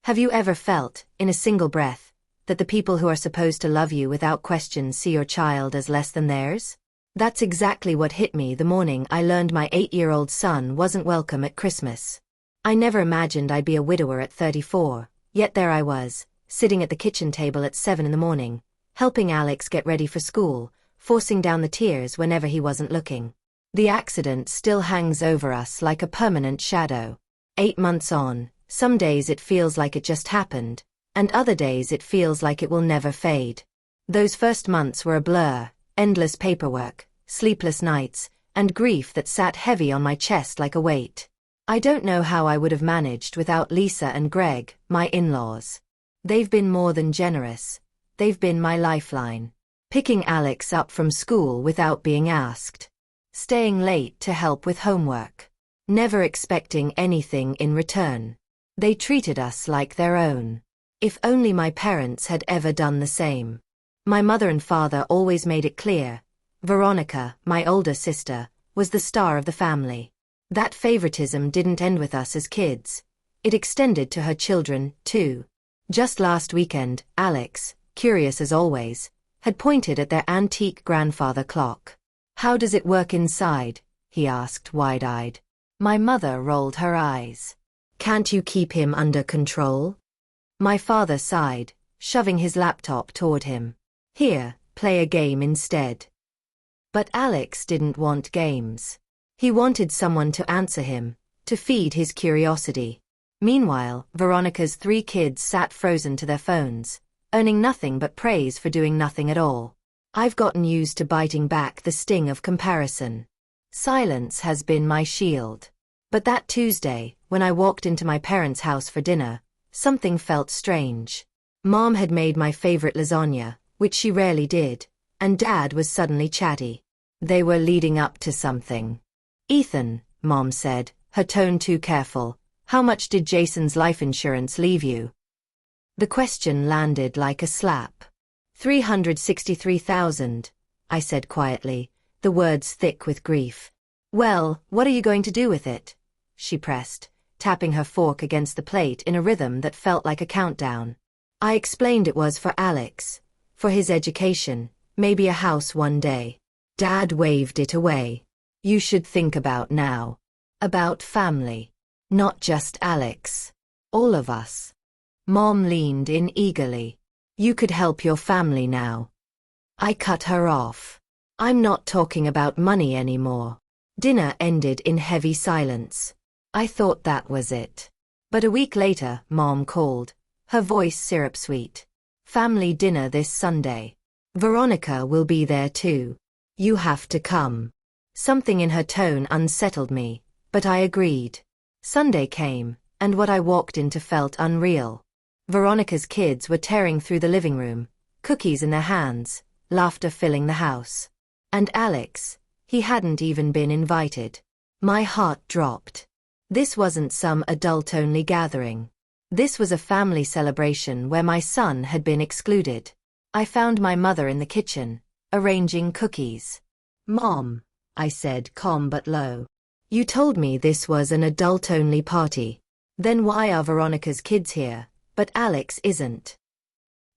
Have you ever felt, in a single breath, that the people who are supposed to love you without question see your child as less than theirs? That's exactly what hit me the morning I learned my 8-year-old son wasn't welcome at Christmas. I never imagined I'd be a widower at 34, yet there I was, sitting at the kitchen table at 7 in the morning, helping Alex get ready for school, forcing down the tears whenever he wasn't looking. The accident still hangs over us like a permanent shadow. 8 months on, some days it feels like it just happened, and other days it feels like it will never fade. Those first months were a blur, endless paperwork, sleepless nights, and grief that sat heavy on my chest like a weight. I don't know how I would have managed without Lisa and Greg, my in-laws. They've been more than generous. They've been my lifeline. Picking Alex up from school without being asked. Staying late to help with homework. Never expecting anything in return. They treated us like their own. If only my parents had ever done the same. My mother and father always made it clear. Veronica, my older sister, was the star of the family. That favoritism didn't end with us as kids. It extended to her children, too. Just last weekend, Alex, curious as always, had pointed at their antique grandfather clock. "How does it work inside?" he asked wide-eyed. My mother rolled her eyes. "Can't you keep him under control?" My father sighed, shoving his laptop toward him. "Here, play a game instead." But Alex didn't want games. He wanted someone to answer him, to feed his curiosity. Meanwhile, Veronica's 3 kids sat frozen to their phones, earning nothing but praise for doing nothing at all. I've gotten used to biting back the sting of comparison. Silence has been my shield. But that Tuesday, when I walked into my parents' house for dinner, something felt strange. Mom had made my favorite lasagna, which she rarely did, and Dad was suddenly chatty. They were leading up to something. "Ethan," Mom said, her tone too careful, "how much did Jason's life insurance leave you?" The question landed like a slap. $363,000, I said quietly, the words thick with grief. "Well, what are you going to do with it?" she pressed, tapping her fork against the plate in a rhythm that felt like a countdown. I explained it was for Alex, for his education, maybe a house one day. Dad waved it away. "You should think about now. About family. Not just Alex. All of us." Mom leaned in eagerly. "You could help your family now." I cut her off. "I'm not talking about money anymore." Dinner ended in heavy silence. I thought that was it. But a week later, Mom called, her voice syrup-sweet. "Family dinner this Sunday. Veronica will be there too. You have to come." Something in her tone unsettled me, but I agreed. Sunday came, and what I walked into felt unreal. Veronica's kids were tearing through the living room, cookies in their hands, laughter filling the house. And Alex, he hadn't even been invited. My heart dropped. This wasn't some adult-only gathering. This was a family celebration where my son had been excluded. I found my mother in the kitchen, arranging cookies. "Mom," I said, calm but low. "You told me this was an adult-only party. Then why are Veronica's kids here, but Alex isn't?"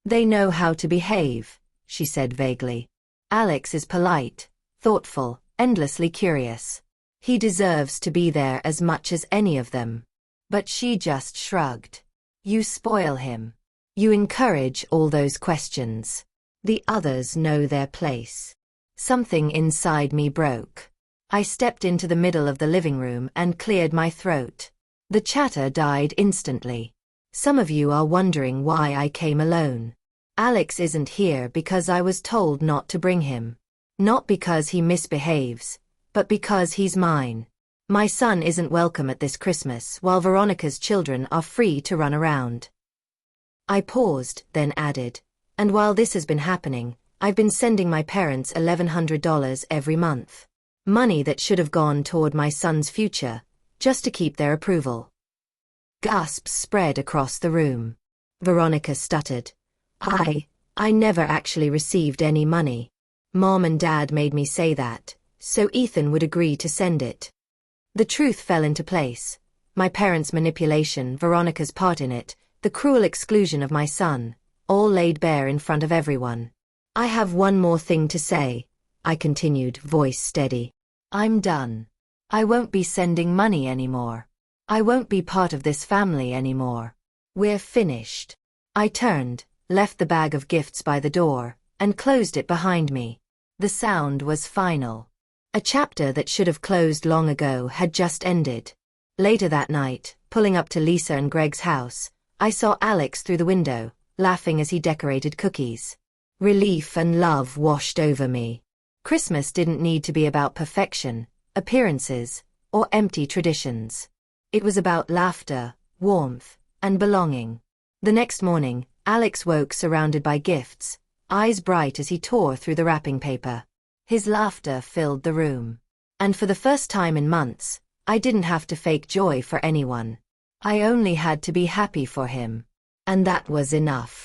"They know how to behave," she said vaguely. "Alex is polite, thoughtful, endlessly curious. He deserves to be there as much as any of them." But she just shrugged. "You spoil him. You encourage all those questions. The others know their place." Something inside me broke. I stepped into the middle of the living room and cleared my throat. The chatter died instantly. "Some of you are wondering why I came alone. Alex isn't here because I was told not to bring him. Not because he misbehaves, but because he's mine. My son isn't welcome at this Christmas while Veronica's children are free to run around." I paused, then added, "And while this has been happening, I've been sending my parents $1,100 every month. Money that should have gone toward my son's future, just to keep their approval." Gasps spread across the room. Veronica stuttered. I never actually received any money. Mom and Dad made me say that, so Ethan would agree to send it." The truth fell into place. My parents' manipulation, Veronica's part in it, The cruel exclusion of my son, all laid bare in front of everyone. I have one more thing to say, I continued, voice steady. I'm done. I won't be sending money anymore. I won't be part of this family anymore. We're finished. I turned, left the bag of gifts by the door, and closed it behind me. The sound was final. A chapter that should have closed long ago had just ended. Later that night, pulling up to Lisa and Greg's house, I saw Alex through the window, laughing as he decorated cookies. Relief and love washed over me. Christmas didn't need to be about perfection, appearances, or empty traditions. It was about laughter, warmth, and belonging. The next morning, Alex woke surrounded by gifts, eyes bright as he tore through the wrapping paper. His laughter filled the room. And for the first time in months, I didn't have to fake joy for anyone. I only had to be happy for him. And that was enough.